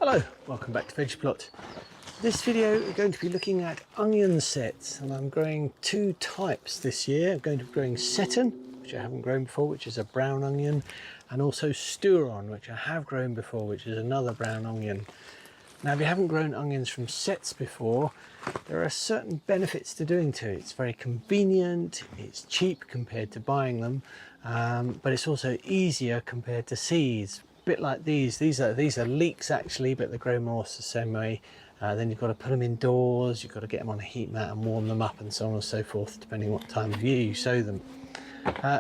Hello, welcome back to VeggiePlot. This video we're going to be looking at onion sets, and I'm growing two types this year. I'm going to be growing Seton, which I haven't grown before, which is a brown onion, and also Sturon, which I have grown before, which is another brown onion. Now, if you haven't grown onions from sets before, there are certain benefits to doing so. It's very convenient, it's cheap compared to buying them, but it's also easier compared to seeds. Bit like these are leeks actually, but they grow more or less the same way. Then you've got to put them indoors, you've got to get them on a heat mat and warm them up and so on and so forth, depending what time of year you sow them.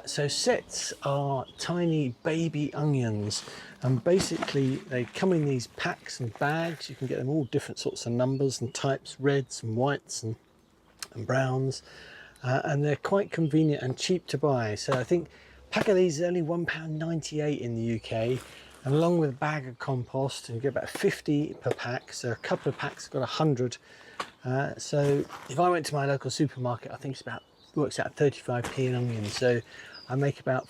So sets are tiny baby onions, and basically they come in these packs and bags. You can get them all different sorts of numbers and types, reds and whites and browns, and they're quite convenient and cheap to buy. So I think a pack of these is only £1.98 in the UK, and along with a bag of compost, and you get about 50 per pack, so a couple of packs have got 100. So if I went to my local supermarket, I think works out 35p an onion, so I make about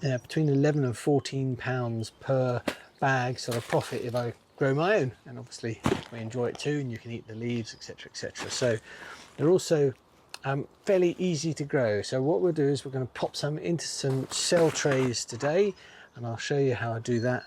between 11 and 14 pounds per bag sort of profit if I grow my own, and obviously we enjoy it too, and you can eat the leaves, etc, etc. So they're also fairly easy to grow. So what we'll do is we're going to pop some into some cell trays today, and I'll show you how I do that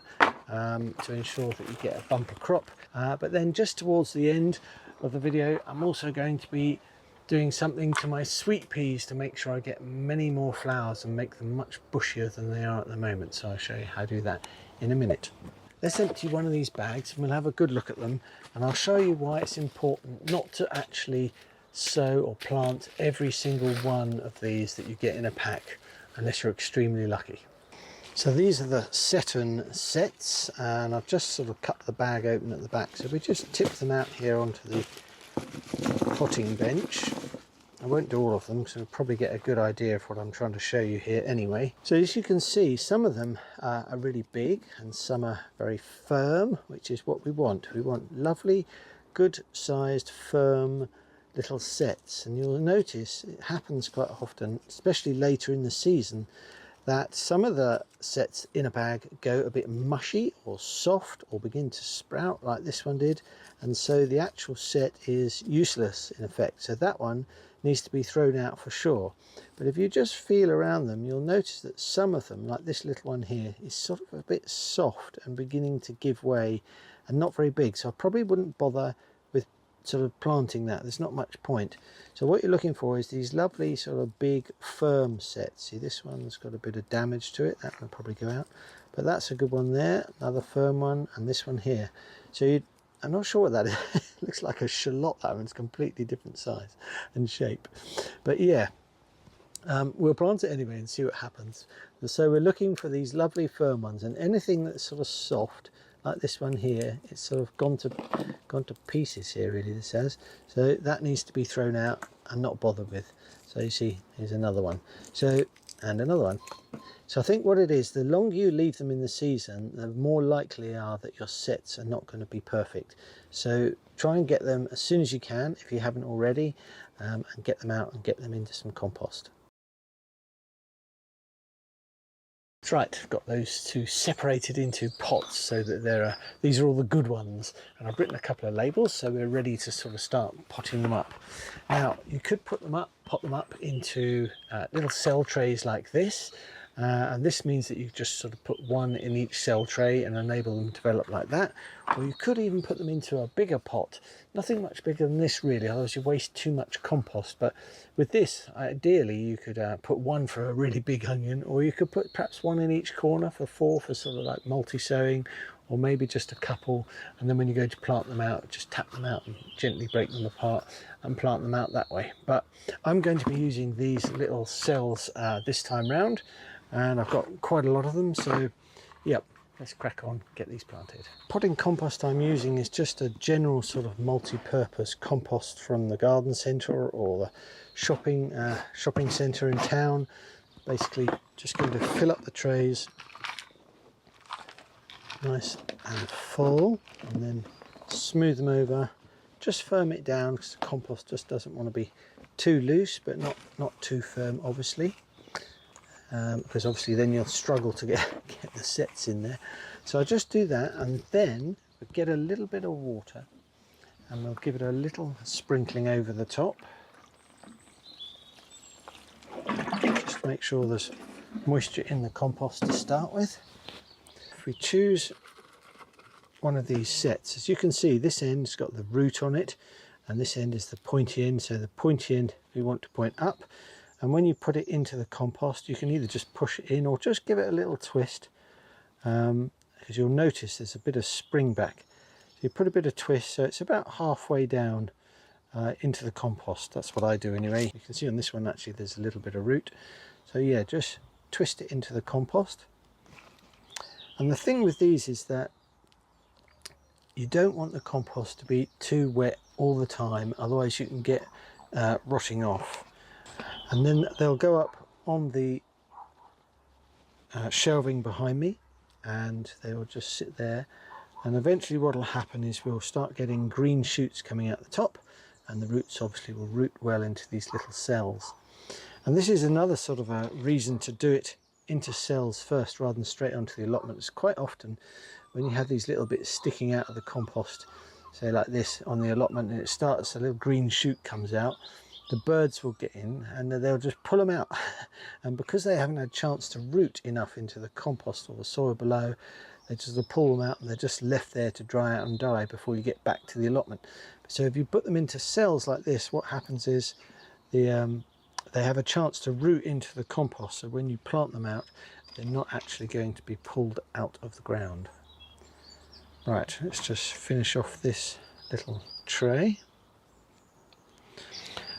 to ensure that you get a bumper crop. But then just towards the end of the video, I'm also going to be doing something to my sweet peas to make sure I get many more flowers and make them much bushier than they are at the moment. So I'll show you how to do that in a minute. Let's empty one of these bags and we'll have a good look at them, and I'll show you why it's important not to actually sow or plant every single one of these that you get in a pack unless you're extremely lucky. So these are the Seton sets, and I've just sort of cut the bag open at the back. So we just tip them out here onto the potting bench. I won't do all of them because you'll probably get a good idea of what I'm trying to show you here anyway. So as you can see, some of them are really big and some are very firm, which is what we want. We want lovely, good sized, firm little sets. And you'll notice it happens quite often, especially later in the season, that some of the sets in a bag go a bit mushy or soft or begin to sprout like this one did, and so the actual set is useless in effect. So that one needs to be thrown out for sure. But if you just feel around them, you'll notice that some of them, like this little one here, is sort of a bit soft and beginning to give way and not very big. So I probably wouldn't bother with sort of planting that. There's not much point. So what you're looking for is these lovely sort of big firm sets. See, this one's got a bit of damage to it, that will probably go out, but that's a good one there, another firm one, and this one here. So I'm not sure what that is. It looks like a shallot. That one's completely different size and shape, but yeah, we'll plant it anyway and see what happens. So we're looking for these lovely firm ones, and anything that's sort of soft like this one here, it's sort of gone to pieces here, really, this has. So that needs to be thrown out and not bothered with. So you see, here's another one. So, and another one. So I think what it is, the longer you leave them in the season, the more likely are that your sets are not going to be perfect. So try and get them as soon as you can, if you haven't already, and get them out and get them into some compost. That's right, I've got those two separated into pots so that these are all the good ones, and I've written a couple of labels so we're ready to sort of start potting them up. Now you could pot them up into little cell trays like this, and this means that you just sort of put one in each cell tray and enable them to develop like that. Or you could even put them into a bigger pot, nothing much bigger than this really, otherwise you waste too much compost. But with this, ideally you could put one for a really big onion, or you could put perhaps one in each corner for sort of like multi-sowing, or maybe just a couple, and then when you go to plant them out, just tap them out and gently break them apart and plant them out that way. But I'm going to be using these little cells this time round, and I've got quite a lot of them, so yep, let's crack on, get these planted. Potting compost I'm using is just a general sort of multi-purpose compost from the garden centre or the shopping centre in town. Basically just going to fill up the trays nice and full, and then smooth them over, just firm it down because the compost just doesn't want to be too loose, but not too firm obviously. Because obviously then you'll struggle to get the sets in there. So I just do that, and then but get a little bit of water and we'll give it a little sprinkling over the top. Just to make sure there's moisture in the compost to start with. If we choose one of these sets, as you can see, this end's got the root on it and this end is the pointy end, so the pointy end we want to point up, and when you put it into the compost you can either just push it in or just give it a little twist, because you'll notice there's a bit of spring back. So you put a bit of twist so it's about halfway down into the compost. That's what I do anyway. You can see on this one actually there's a little bit of root, so yeah, just twist it into the compost. And the thing with these is that you don't want the compost to be too wet all the time, otherwise you can get rotting off. And then they'll go up on the shelving behind me and they will just sit there, and eventually what will happen is we'll start getting green shoots coming out the top, and the roots obviously will root well into these little cells. And this is another sort of a reason to do it into cells first rather than straight onto the allotments. Quite often when you have these little bits sticking out of the compost, say like this on the allotment, and it starts, a little green shoot comes out, the birds will get in and they'll just pull them out. And because they haven't had a chance to root enough into the compost or the soil below, they just pull them out and they're just left there to dry out and die before you get back to the allotment. So if you put them into cells like this, what happens is they have a chance to root into the compost, so when you plant them out they're not actually going to be pulled out of the ground. Right, let's just finish off this little tray.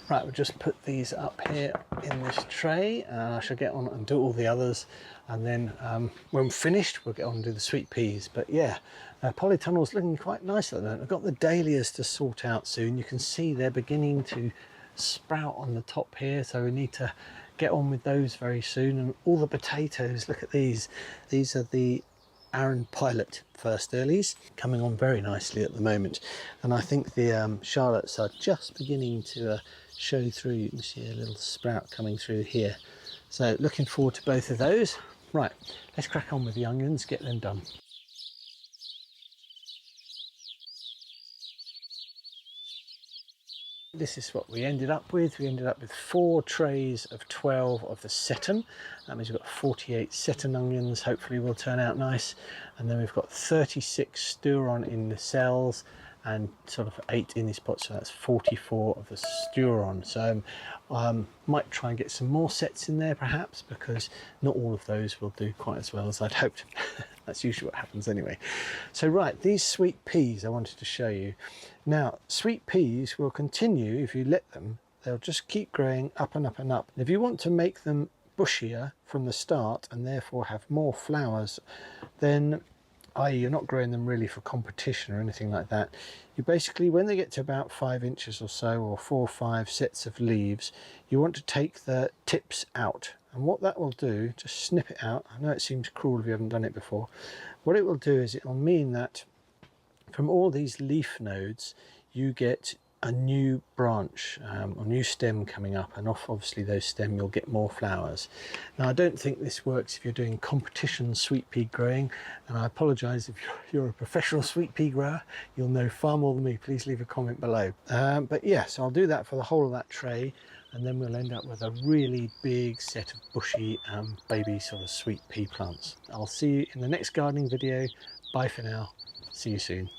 Right, we'll just put these up here in this tray and I shall get on and do all the others, and then when we're finished we'll get on and do the sweet peas. But yeah, polytunnel's looking quite nice at the moment. I've got the dahlias to sort out soon. You can see they're beginning to sprout on the top here, so we need to get on with those very soon. And all the potatoes, look at these are the Aaron Pilot first earlies, coming on very nicely at the moment, and I think the Charlottes are just beginning to show through. You can see a little sprout coming through here, so looking forward to both of those. Right, let's crack on with the onions, get them done. This is what we ended up with. We ended up with 4 trays of 12 of the seton. That means we've got 48 seton onions, hopefully will turn out nice. And then we've got 36 stewron in the cells and sort of 8 in this pot, so that's 44 of the stewron. So might try and get some more sets in there perhaps, because not all of those will do quite as well as I'd hoped. That's usually what happens anyway. So right, these sweet peas I wanted to show you. Now, sweet peas will continue if you let them. They'll just keep growing up and up and up. If you want to make them bushier from the start and therefore have more flowers, then i.e. you're not growing them really for competition or anything like that, you basically, when they get to about 5 inches or so, or 4 or 5 sets of leaves, you want to take the tips out. And what that will do, just snip it out. I know it seems cruel if you haven't done it before. What it will do is it will mean that from all these leaf nodes you get a new branch, a new stem coming up, and off obviously those stems you'll get more flowers. Now I don't think this works if you're doing competition sweet pea growing, and I apologise if you're a professional sweet pea grower, you'll know far more than me. Please leave a comment below. But yeah, so I'll do that for the whole of that tray, and then we'll end up with a really big set of bushy baby sort of sweet pea plants. I'll see you in the next gardening video. Bye for now, see you soon.